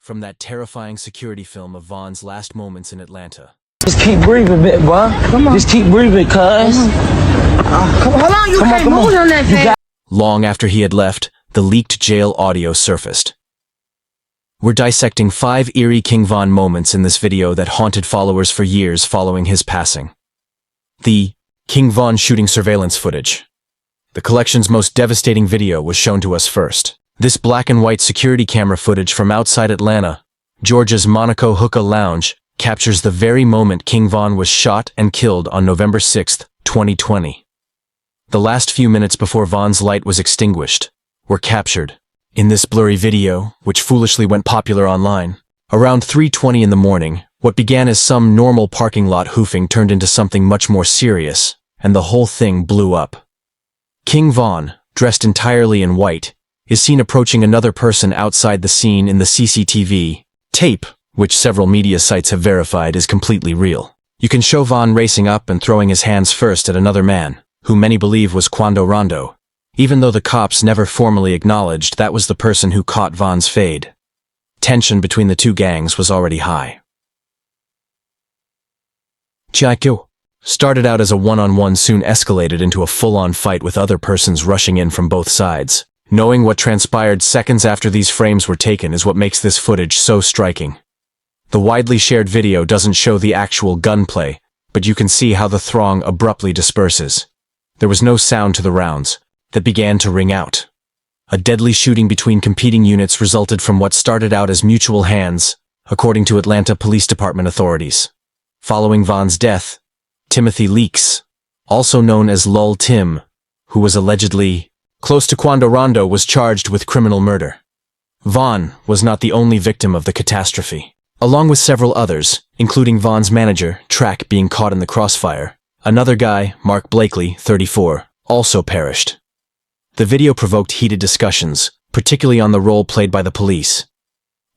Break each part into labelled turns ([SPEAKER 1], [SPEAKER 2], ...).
[SPEAKER 1] from that terrifying security film of Vaughn's last moments in Atlanta.
[SPEAKER 2] Just keep breathing, bit, boy. Come on. Just keep breathing, cuz.
[SPEAKER 3] Come on, hold on, you can't move on that fast.
[SPEAKER 1] Long after he had left, the leaked jail audio surfaced. We're dissecting 5 eerie King Von moments in this video that haunted followers for years following his passing. The King Von shooting surveillance footage. The collection's most devastating video was shown to us first. This black and white security camera footage from outside Atlanta, Georgia's Monaco Hookah Lounge, captures the very moment King Von was shot and killed on November 6, 2020. The last few minutes before Von's light was extinguished were captured in this blurry video, which foolishly went popular online. Around 3:20 in the morning, what began as some normal parking lot hoofing turned into something much more serious, and the whole thing blew up. King Von, dressed entirely in white, is seen approaching another person outside the scene in the CCTV tape, which several media sites have verified is completely real. You can show Von racing up and throwing his hands first at another man, who many believe was Quando Rondo, even though the cops never formally acknowledged that was the person who caught Von's fade. Tension between the two gangs was already high. Chiaikyo started out as a one-on-one, soon escalated into a full-on fight with other persons rushing in from both sides. Knowing what transpired seconds after these frames were taken is what makes this footage so striking. The widely shared video doesn't show the actual gunplay, but you can see how the throng abruptly disperses. There was no sound to the rounds that began to ring out. A deadly shooting between competing units resulted from what started out as mutual hands, according to Atlanta Police Department authorities. Following Von's death, Timothy Leaks, also known as Lul Tim, who was allegedly close to Quando Rondo, was charged with criminal murder. Von was not the only victim of the catastrophe. Along with several others, including Von's manager, Track, being caught in the crossfire, another guy, Mark Blakely, 34, also perished. The video provoked heated discussions, particularly on the role played by the police.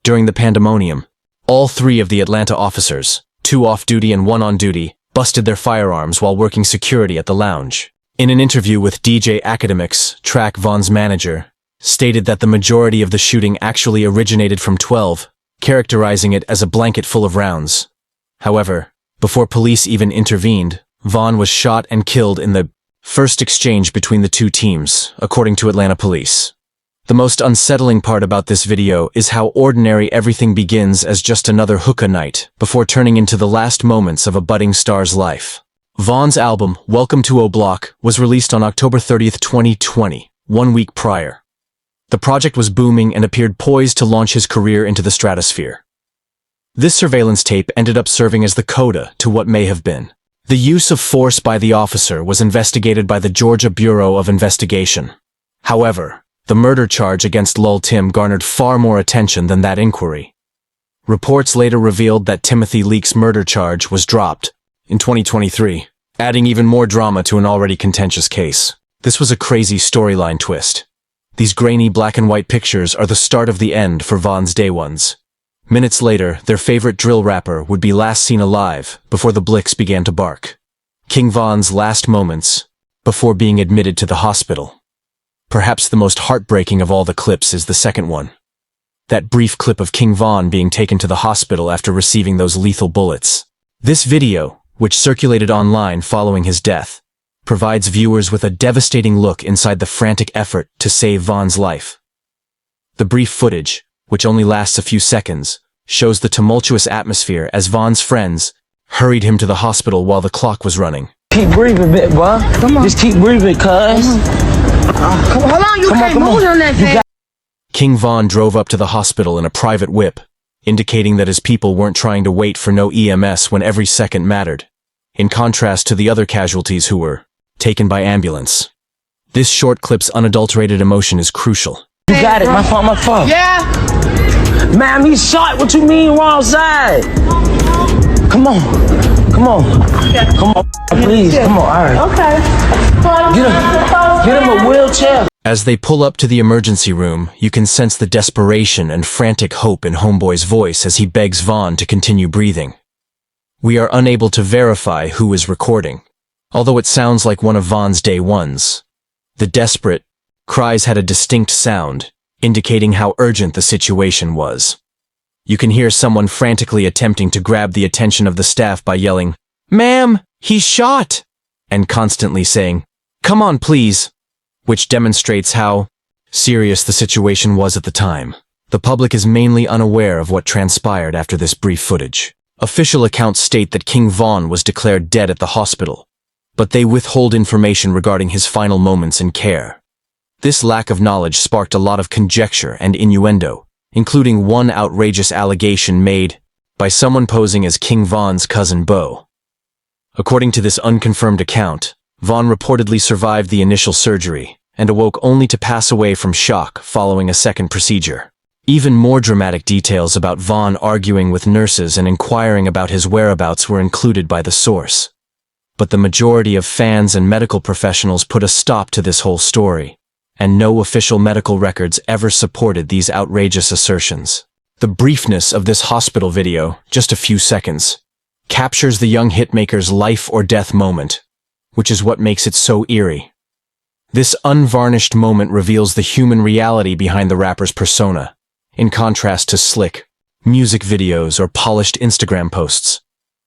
[SPEAKER 1] During the pandemonium, all 3 of the Atlanta officers, 2 off-duty and 1 on duty, busted their firearms while working security at the lounge. In an interview with DJ Academics, Track, Von's manager, stated that the majority of the shooting actually originated from 12, characterizing it as a blanket full of rounds. However, before police even intervened, Von was shot and killed in the first exchange between the 2 teams, according to Atlanta police. The most unsettling part about this video is how ordinary everything begins as just another hookah night, before turning into the last moments of a budding star's life. Von's album, Welcome to Oblock, was released on October 30, 2020, 1 week prior. The project was booming and appeared poised to launch his career into the stratosphere. This surveillance tape ended up serving as the coda to what may have been. The use of force by the officer was investigated by the Georgia Bureau of Investigation. However, the murder charge against Lul Tim garnered far more attention than that inquiry. Reports later revealed that Timothy Leaks' murder charge was dropped in 2023, adding even more drama to an already contentious case. This was a crazy storyline twist. These grainy black and white pictures are the start of the end for Von's day ones. Minutes later, their favorite drill rapper would be last seen alive before the blicks began to bark. King Von's last moments before being admitted to the hospital. Perhaps the most heartbreaking of all the clips is the second one. That brief clip of King Von being taken to the hospital after receiving those lethal bullets. This video, which circulated online following his death, provides viewers with a devastating look inside the frantic effort to save Von's life. The brief footage, which only lasts a few seconds, shows the tumultuous atmosphere as Von's friends hurried him to the hospital while the clock was running.
[SPEAKER 2] Keep breathing, bit, boy. Come on. Just keep breathing, cuz.
[SPEAKER 3] Come on, hold on, you can't move on that fast.
[SPEAKER 1] King Von drove up to the hospital in a private whip, indicating that his people weren't trying to wait for no EMS when every second mattered, in contrast to the other casualties who were taken by ambulance. This short clip's unadulterated emotion is crucial.
[SPEAKER 2] You got it, my fault.
[SPEAKER 3] Yeah.
[SPEAKER 2] Man, he's shot. What you mean, wrong side? Come on. Please, come on, all right.
[SPEAKER 3] Okay.
[SPEAKER 2] Get him a wheelchair.
[SPEAKER 1] As they pull up to the emergency room, you can sense the desperation and frantic hope in Homeboy's voice as he begs Von to continue breathing. We are unable to verify who is recording, although it sounds like one of Von's day ones. The desperate cries had a distinct sound, indicating how urgent the situation was. You can hear someone frantically attempting to grab the attention of the staff by yelling, "Ma'am, he's shot!" and constantly saying, "Come on, please," which demonstrates how serious the situation was at the time. The public is mainly unaware of what transpired after this brief footage. Official accounts state that King Von was declared dead at the hospital, but they withhold information regarding his final moments in care. This lack of knowledge sparked a lot of conjecture and innuendo, including one outrageous allegation made by someone posing as King Von's cousin Bo. According to this unconfirmed account, Von reportedly survived the initial surgery and awoke only to pass away from shock following a second procedure. Even more dramatic details about Von arguing with nurses and inquiring about his whereabouts were included by the source. But the majority of fans and medical professionals put a stop to this whole story, and no official medical records ever supported these outrageous assertions. The briefness of this hospital video, just a few seconds, captures the young hitmaker's life or death moment, which is what makes it so eerie. This unvarnished moment reveals the human reality behind the rapper's persona, in contrast to slick music videos or polished Instagram posts.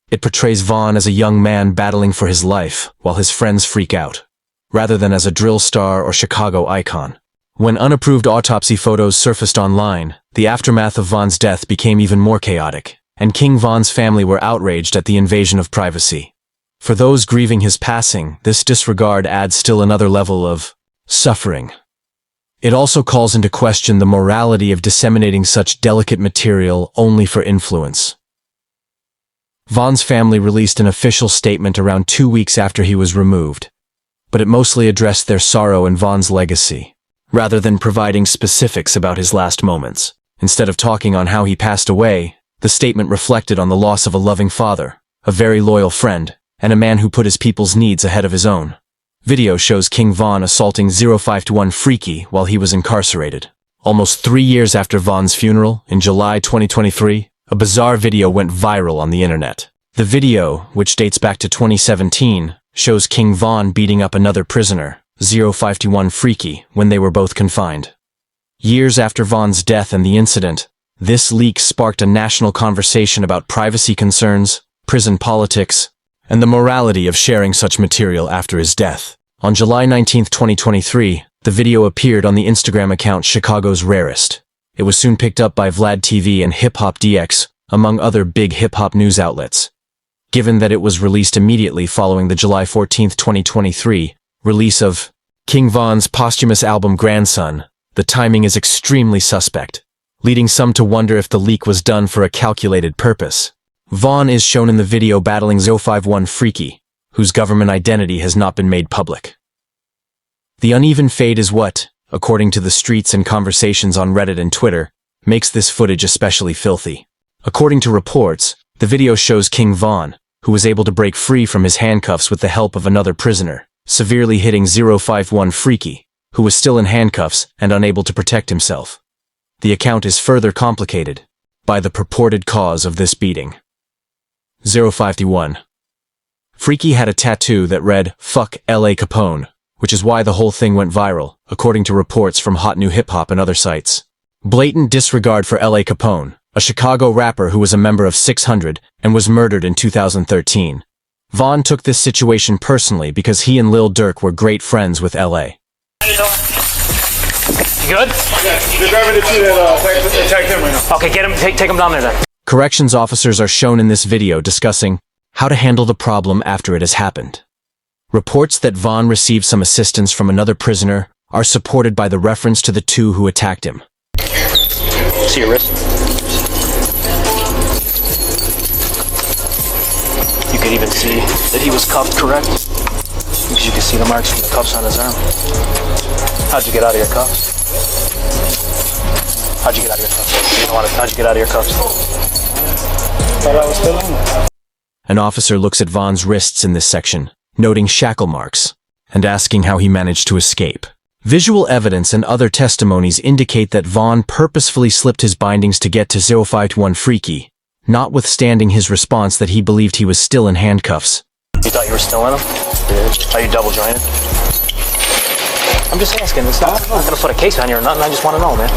[SPEAKER 1] It portrays Von as a young man battling for his life while his friends freak out, rather than as a drill star or Chicago icon. When unapproved autopsy photos surfaced online, the aftermath of Von's death became even more chaotic, and King Von's family were outraged at the invasion of privacy. For those grieving his passing, this disregard adds still another level of suffering. It also calls into question the morality of disseminating such delicate material only for influence. Von's family released an official statement around 2 weeks after he was removed, but it mostly addressed their sorrow in Von's legacy, rather than providing specifics about his last moments. Instead of talking on how he passed away, the statement reflected on the loss of a loving father, a very loyal friend, and a man who put his people's needs ahead of his own. Video shows King Von assaulting 0521 Freaky while he was incarcerated. Almost 3 years after Von's funeral, in July 2023, a bizarre video went viral on the internet. The video, which dates back to 2017, shows King Von beating up another prisoner, 0521 Freaky, when they were both confined. Years after Von's death and the incident, this leak sparked a national conversation about privacy concerns, prison politics, and the morality of sharing such material after his death. On July 19, 2023, the video appeared on the Instagram account Chicago's Rarest. It was soon picked up by Vlad TV and Hip Hop DX, among other big hip-hop news outlets. Given that it was released immediately following the July 14, 2023, release of King Von's posthumous album Grandson, the timing is extremely suspect, leading some to wonder if the leak was done for a calculated purpose. Von is shown in the video battling 051 Freaky, whose government identity has not been made public. The uneven fade is what, according to the streets and conversations on Reddit and Twitter, makes this footage especially filthy. According to reports, the video shows King Von, who was able to break free from his handcuffs with the help of another prisoner, severely hitting 051 Freaky, who was still in handcuffs and unable to protect himself. The account is further complicated by the purported cause of this beating. 051. Freaky had a tattoo that read, "Fuck L.A. Capone," which is why the whole thing went viral, according to reports from Hot New Hip Hop and other sites. Blatant disregard for L.A. Capone, a Chicago rapper who was a member of 600 and was murdered in 2013. Von took this situation personally because he and Lil Durk were great friends with L.A.
[SPEAKER 4] You good?
[SPEAKER 5] Yeah, they're grabbing the two that attacked him right now.
[SPEAKER 4] Okay, get him. Take him down there then.
[SPEAKER 1] Corrections officers are shown in this video discussing how to handle the problem after it has happened. Reports that Von received some assistance from another prisoner are supported by the reference to the two who attacked him.
[SPEAKER 4] See your wrist? You could even see that he was cuffed, correct? Because you can see the marks from the cuffs on his arm. How'd you get out of your cuffs? How'd you get out of your cuffs? How'd you get out of your cuffs?
[SPEAKER 5] Thought I was still on.
[SPEAKER 1] An officer looks at Von's wrists in this section, noting shackle marks, and asking how he managed to escape. Visual evidence and other testimonies indicate that Von purposefully slipped his bindings to get to 0521 Freaky, notwithstanding his response that he believed he was still in handcuffs.
[SPEAKER 4] You thought you were still in them? Are you double jointed? I'm just asking. I'm not gonna put a case on you or nothing. I just want to know, man.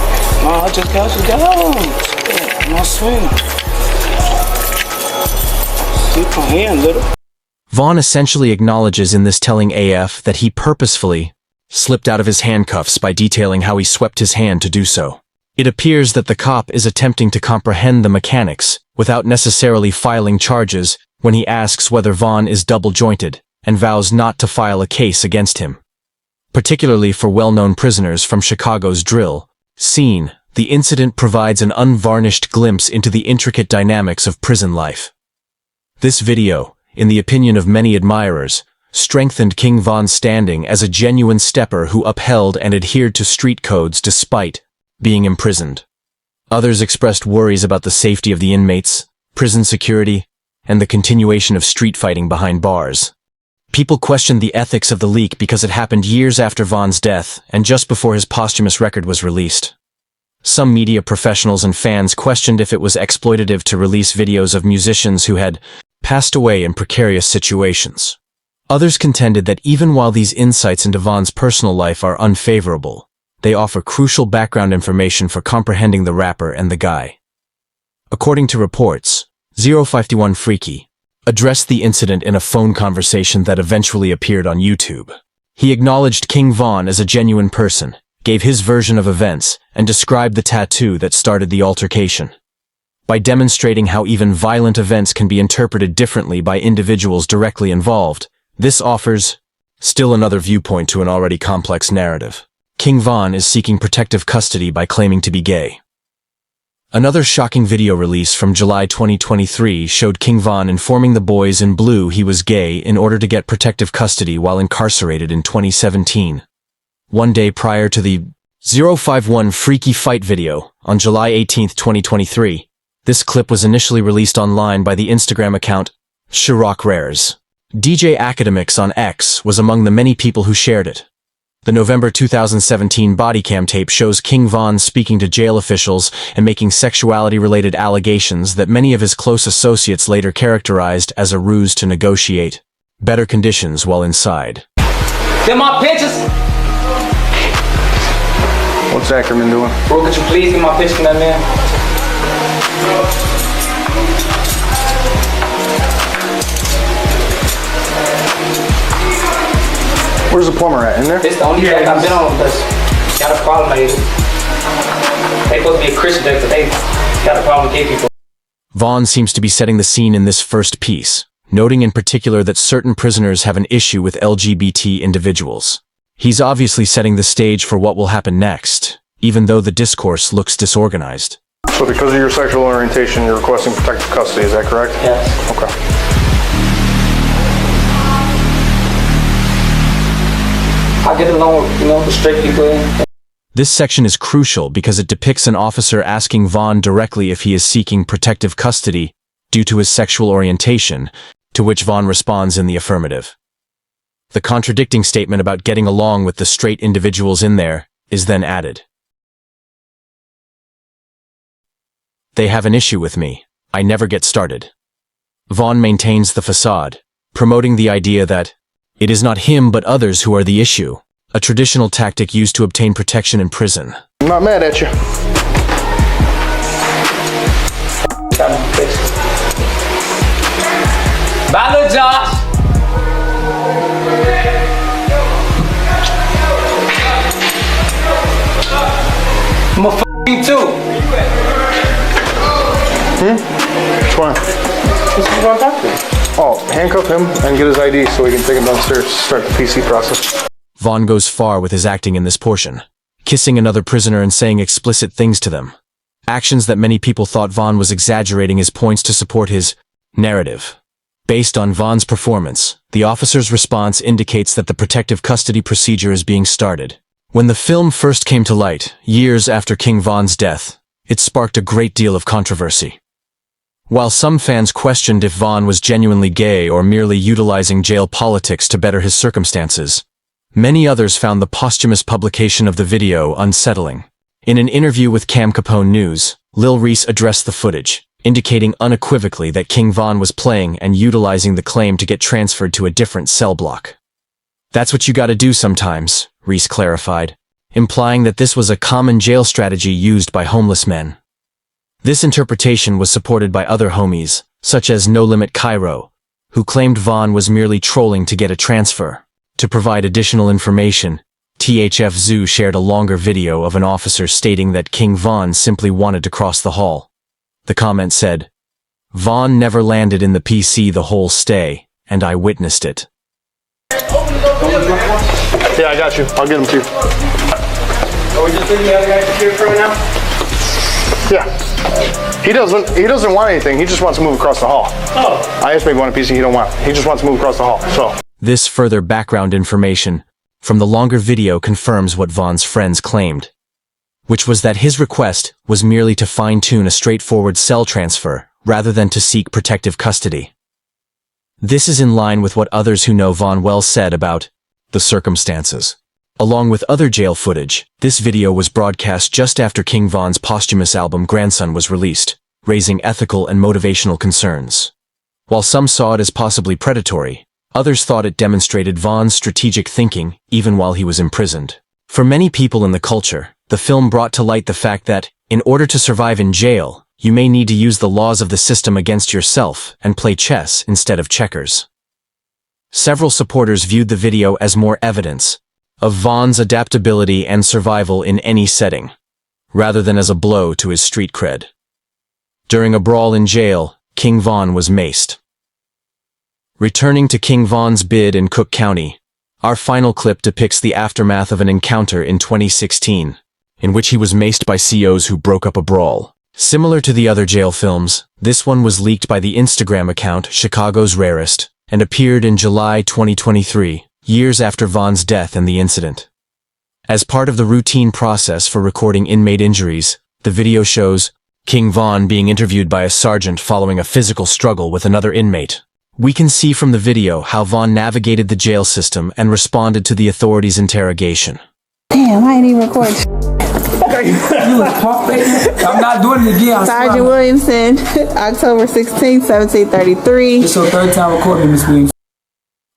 [SPEAKER 5] No, I just got you down. No swing. Keep my hand, little.
[SPEAKER 1] Vaughn essentially acknowledges in this telling AF that he purposefully slipped out of his handcuffs by detailing how he swept his hand to do so. It appears that the cop is attempting to comprehend the mechanics without necessarily filing charges when he asks whether Vaughn is double-jointed and vows not to file a case against him. Particularly for well-known prisoners from Chicago's drill scene, the incident provides an unvarnished glimpse into the intricate dynamics of prison life. This video, in the opinion of many admirers, strengthened King Von's standing as a genuine stepper who upheld and adhered to street codes despite being imprisoned. Others expressed worries about the safety of the inmates, prison security, and the continuation of street fighting behind bars. People questioned the ethics of the leak because it happened years after Von's death and just before his posthumous record was released. Some media professionals and fans questioned if it was exploitative to release videos of musicians who had passed away in precarious situations. Others contended that even while these insights into Von's personal life are unfavorable, they offer crucial background information for comprehending the rapper and the guy. According to reports, 051 Freaky addressed the incident in a phone conversation that eventually appeared on YouTube. He acknowledged King Von as a genuine person, gave his version of events, and described the tattoo that started the altercation. By demonstrating how even violent events can be interpreted differently by individuals directly involved, this offers still another viewpoint to an already complex narrative. King Von is seeking protective custody by claiming to be gay. Another shocking video release from July 2023 showed King Von informing the boys in blue he was gay in order to get protective custody while incarcerated in 2017. One day prior to the 051 Freaky Fight video, on July 18, 2023, this clip was initially released online by the Instagram account Chirac Rares. DJ Academics on X was among the many people who shared it. The November 2017 Bodycam tape shows King Von speaking to jail officials and making sexuality-related allegations that many of his close associates later characterized as a ruse to negotiate better conditions while inside.
[SPEAKER 2] Them my pictures.
[SPEAKER 5] What's Ackerman doing?
[SPEAKER 2] Bro, could you please get my picture from that man?
[SPEAKER 5] Where's the plumber at? In there?
[SPEAKER 2] This the only thing I've been on because got a problem. They supposed to be a Christian, but they got a problem with gay people.
[SPEAKER 1] Vaughn seems to be setting the scene in this first piece, noting in particular that certain prisoners have an issue with LGBT individuals. He's obviously setting the stage for what will happen next, even though the discourse looks disorganized.
[SPEAKER 5] So because of your sexual orientation, you're requesting protective custody, is that correct?
[SPEAKER 2] Yes.
[SPEAKER 5] Okay.
[SPEAKER 2] I get along with, the straight people.
[SPEAKER 1] This section is crucial because it depicts an officer asking Vaughn directly if he is seeking protective custody due to his sexual orientation, to which Vaughn responds in the affirmative. The contradicting statement about getting along with the straight individuals in there is then added. They have an issue with me. I never get started. Vaughn maintains the facade, promoting the idea that it is not him but others who are the issue, a traditional tactic used to obtain protection in prison.
[SPEAKER 5] I'm not mad at you.
[SPEAKER 2] Bye, little Josh. I'm gonna f you too.
[SPEAKER 5] Which one?
[SPEAKER 2] This is what I'm talking about.
[SPEAKER 5] Oh, handcuff him and get his ID so we can take him downstairs to start the PC process.
[SPEAKER 1] Vaughn goes far with his acting in this portion, kissing another prisoner and saying explicit things to them. Actions that many people thought Vaughn was exaggerating his points to support his narrative. Based on Vaughn's performance, the officer's response indicates that the protective custody procedure is being started. When the film first came to light, years after King Von's death, it sparked a great deal of controversy. While some fans questioned if Vaughn was genuinely gay or merely utilizing jail politics to better his circumstances, many others found the posthumous publication of the video unsettling. In an interview with Cam Capone News, Lil Reese addressed the footage, indicating unequivocally that King Von was playing and utilizing the claim to get transferred to a different cell block. That's what you gotta do sometimes, Reese clarified, implying that this was a common jail strategy used by homeless men. This interpretation was supported by other homies, such as No Limit Cairo, who claimed Vaughn was merely trolling to get a transfer. To provide additional information, THF Zoo shared a longer video of an officer stating that King Von simply wanted to cross the hall. The comment said, "Vaughn never landed in the PC the whole stay, and I witnessed it."
[SPEAKER 5] Yeah, I got you. I'll get him to you.
[SPEAKER 2] Are we just leaving the other guy to here for right now?
[SPEAKER 5] Yeah. He doesn't want anything. He just wants to move across the hall.
[SPEAKER 2] Oh.
[SPEAKER 5] I asked him if he wanted a PC. He don't want. He just wants to move across the hall. So.
[SPEAKER 1] This further background information from the longer video confirms what Vaughn's friends claimed, which was that his request was merely to fine-tune a straightforward cell transfer rather than to seek protective custody. This is in line with what others who know Vaughn well said about the circumstances. Along with other jail footage, this video was broadcast just after King Von's posthumous album Grandson was released, raising ethical and motivational concerns. While some saw it as possibly predatory, others thought it demonstrated Vaughn's strategic thinking even while he was imprisoned. For many people in the culture, the film brought to light the fact that, in order to survive in jail, you may need to use the laws of the system against yourself and play chess instead of checkers. Several supporters viewed the video as more evidence of Vaughn's adaptability and survival in any setting, rather than as a blow to his street cred. During a brawl in jail, King Vaughn was maced. Returning to King Vaughn's bid in Cook County, our final clip depicts the aftermath of an encounter in 2016, in which he was maced by COs who broke up a brawl. Similar to the other jail films, this one was leaked by the Instagram account Chicago's Rarest, and appeared in July 2023, years after Vaughn's death and the incident. As part of the routine process for recording inmate injuries, the video shows King Vaughn being interviewed by a sergeant following a physical struggle with another inmate. We can see from the video how Vaughn navigated the jail system and responded to the authorities' interrogation.
[SPEAKER 3] Damn, I ain't even recording.
[SPEAKER 6] You a punk, baby? I'm not doing it again.
[SPEAKER 3] Sergeant Williamson, October 16, 1733.
[SPEAKER 6] It's your third time recording, Miss Williams.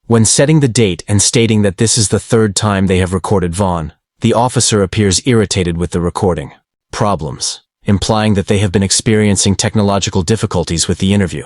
[SPEAKER 1] When setting the date and stating that this is the third time they have recorded Vaughn, the officer appears irritated with the recording problems, implying that they have been experiencing technological difficulties with the interview.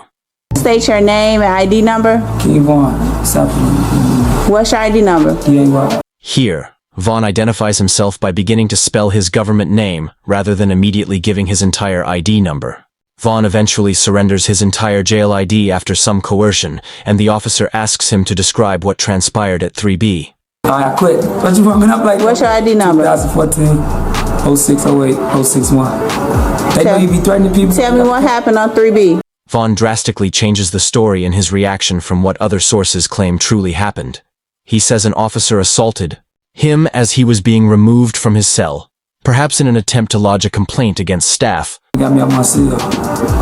[SPEAKER 3] State your name and ID number.
[SPEAKER 6] King Vaughn, South.
[SPEAKER 3] What's your ID number?
[SPEAKER 6] Yeah.
[SPEAKER 1] Here, Vaughn identifies himself by beginning to spell his government name rather than immediately giving his entire ID number. Vaughn eventually surrenders his entire jail ID after some coercion, and the officer asks him to describe what transpired at 3B.
[SPEAKER 6] I quit. What you warming up like?
[SPEAKER 3] What's your ID number?
[SPEAKER 6] 2014, 0608, 061. They know you be threatening people.
[SPEAKER 3] Tell me what happened on 3B.
[SPEAKER 1] Vaughn drastically changes the story in his reaction from what other sources claim truly happened. He says an officer assaulted him as he was being removed from his cell, perhaps in an attempt to lodge a complaint against staff.
[SPEAKER 6] He got me out my cell.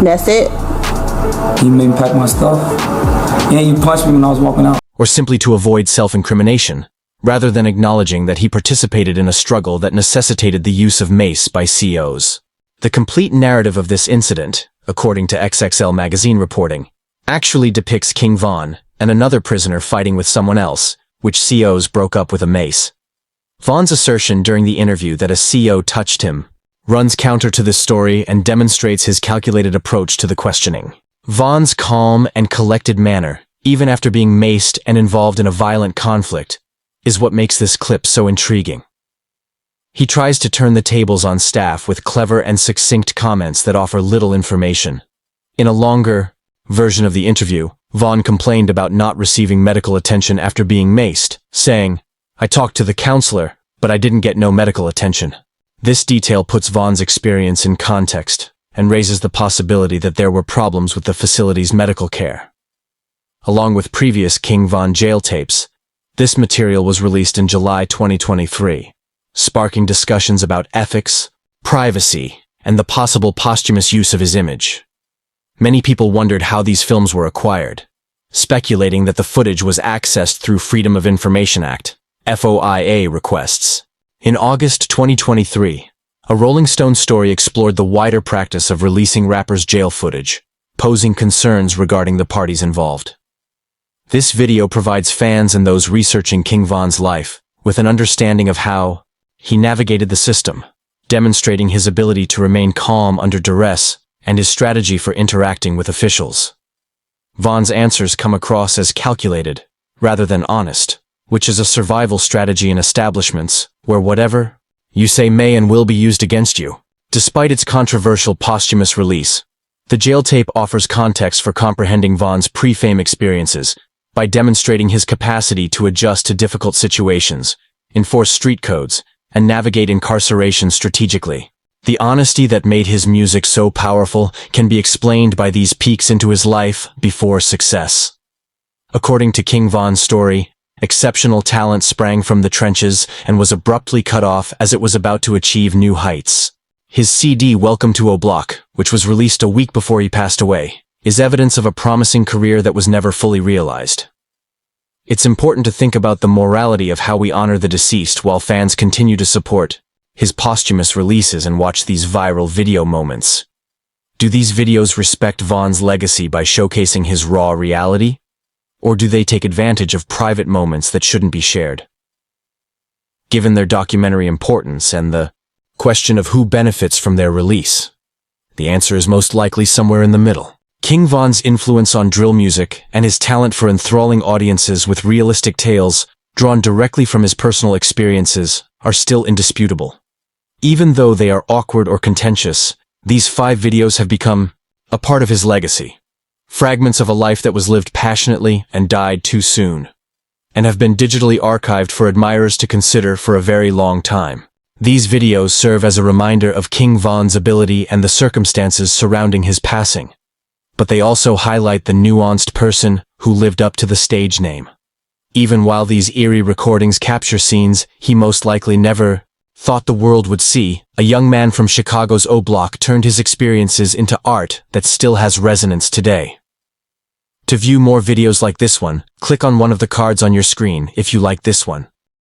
[SPEAKER 3] That's it?
[SPEAKER 6] He made me pack my stuff. And you punched me when I was walking out.
[SPEAKER 1] Or simply to avoid self-incrimination, rather than acknowledging that he participated in a struggle that necessitated the use of mace by COs. The complete narrative of this incident, according to XXL magazine reporting, actually depicts King Vaughn and another prisoner fighting with someone else, which COs broke up with a mace. Vaughn's assertion during the interview that a CO touched him runs counter to this story and demonstrates his calculated approach to the questioning. Vaughn's calm and collected manner, even after being maced and involved in a violent conflict, is what makes this clip so intriguing. He tries to turn the tables on staff with clever and succinct comments that offer little information. In a longer version of the interview, Vaughn complained about not receiving medical attention after being maced, saying, "I talked to the counselor, but I didn't get no medical attention." This detail puts Vaughn's experience in context and raises the possibility that there were problems with the facility's medical care. Along with previous King Vaughn jail tapes, this material was released in July 2023. Sparking discussions about ethics, privacy, and the possible posthumous use of his image. Many people wondered how these films were acquired, speculating that the footage was accessed through Freedom of Information Act, FOIA requests. In August 2023, a Rolling Stone story explored the wider practice of releasing rappers' jail footage, posing concerns regarding the parties involved. This video provides fans and those researching King Vaughn's life with an understanding of how he navigated the system, demonstrating his ability to remain calm under duress and his strategy for interacting with officials. Vaughn's answers come across as calculated, rather than honest, which is a survival strategy in establishments where whatever you say may and will be used against you. Despite its controversial posthumous release, the jail tape offers context for comprehending Vaughn's pre-fame experiences by demonstrating his capacity to adjust to difficult situations, enforce street codes, and navigate incarceration strategically. The honesty that made his music so powerful can be explained by these peeks into his life before success. According to King Von's story, exceptional talent sprang from the trenches and was abruptly cut off as it was about to achieve new heights. His CD Welcome to Oblock, which was released a week before he passed away, is evidence of a promising career that was never fully realized. It's important to think about the morality of how we honor the deceased while fans continue to support his posthumous releases and watch these viral video moments. Do these videos respect Vaughn's legacy by showcasing his raw reality? Or do they take advantage of private moments that shouldn't be shared? Given their documentary importance and the question of who benefits from their release, the answer is most likely somewhere in the middle. King Von's influence on drill music and his talent for enthralling audiences with realistic tales drawn directly from his personal experiences are still indisputable. Even though they are awkward or contentious, these 5 videos have become a part of his legacy. Fragments of a life that was lived passionately and died too soon, and have been digitally archived for admirers to consider for a very long time. These videos serve as a reminder of King Von's ability and the circumstances surrounding his passing, but they also highlight the nuanced person who lived up to the stage name. Even while these eerie recordings capture scenes he most likely never thought the world would see, a young man from Chicago's Oblock turned his experiences into art that still has resonance today. To view more videos like this one, click on one of the cards on your screen if you like this one.